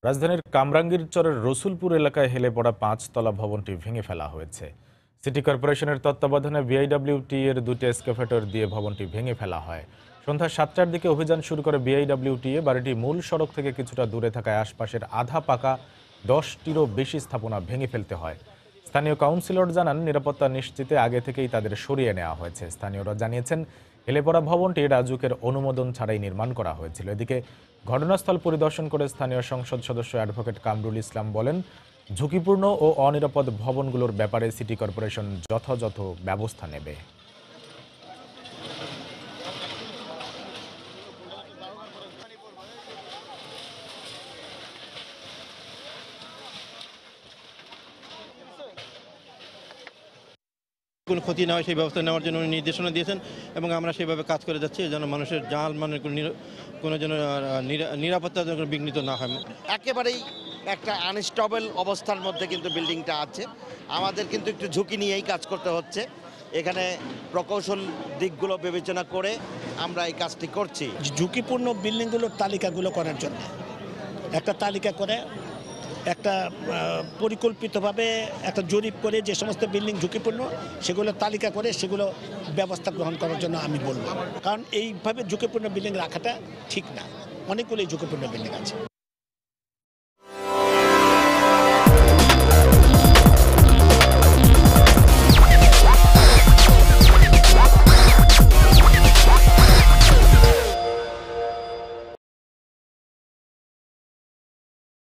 রাজধানীর কামরাঙ্গীর চরের রসুলপুর এলাকায় হেলে পড়া ৫ তলা ভবনটি ভেঙে ফেলা হয়েছে। সিটি কর্পোরেশনের তত্ত্বাবধানে বিআইডব্লিউটি এর দুটি এক্সকাভেটর দিয়ে ভবনটি ভেঙে ফেলা হয়। সন্ধ্যা ৭টার দিকে অভিযান শুরু করে বিআইডব্লিউটি। বাড়িটি মূল সড়ক থেকে কিছুটা দূরে থাকায় আশপাশের আধা পাকা ১০টিরও বেশি স্থাপনা ভেঙে ফেলতে হয়। স্থানীয় কাউন্সিলর জানান, নিরাপত্তা নিশ্চিতে আগে থেকেই তাদের সরিয়ে নেওয়া হয়েছে। স্থানীয়রা জানিয়েছেন, হেলে পড়া ভবনটি রাজুকের অনুমোদন ছাড়াই নির্মাণ করা হয়েছিল। এদিকে ঘটনাস্থল পরিদর্শন করে স্থানীয় সংসদ সদস্য অ্যাডভোকেট কামরুল ইসলাম বলেন, ঝুঁকিপূর্ণ ও অনিরাপদ ভবনগুলোর ব্যাপারে সিটি কর্পোরেশন যথাযথ ব্যবস্থা নেবে। কোনো ক্ষতি না হয় সেই ব্যবস্থা নেওয়ার জন্য উনি নির্দেশনা দিয়েছেন এবং আমরা সেভাবে কাজ করে যাচ্ছি যেন মানুষের জাল মানের কোনো যেন নিরাপত্তা যেন বিঘ্নিত না হয়। একেবারেই একটা আনস্টেবল অবস্থার মধ্যে কিন্তু বিল্ডিংটা আছে। আমাদের কিন্তু একটু ঝুঁকি নিয়েই কাজ করতে হচ্ছে। এখানে প্রকৌশল দিকগুলো বিবেচনা করে আমরা এই কাজটি করছি। ঝুঁকিপূর্ণ বিল্ডিংগুলোর তালিকাগুলো করার জন্য একটা তালিকা করে একটা পরিকল্পিতভাবে একটা জরিপ করে যে সমস্ত বিল্ডিং ঝুঁকিপূর্ণ সেগুলো তালিকা করে সেগুলো ব্যবস্থা গ্রহণ করার জন্য আমি বলবো। কারণ এইভাবে ঝুঁকিপূর্ণ বিল্ডিং রাখাটা ঠিক না, অনেকগুলোই ঝুঁকিপূর্ণ বিল্ডিং আছে।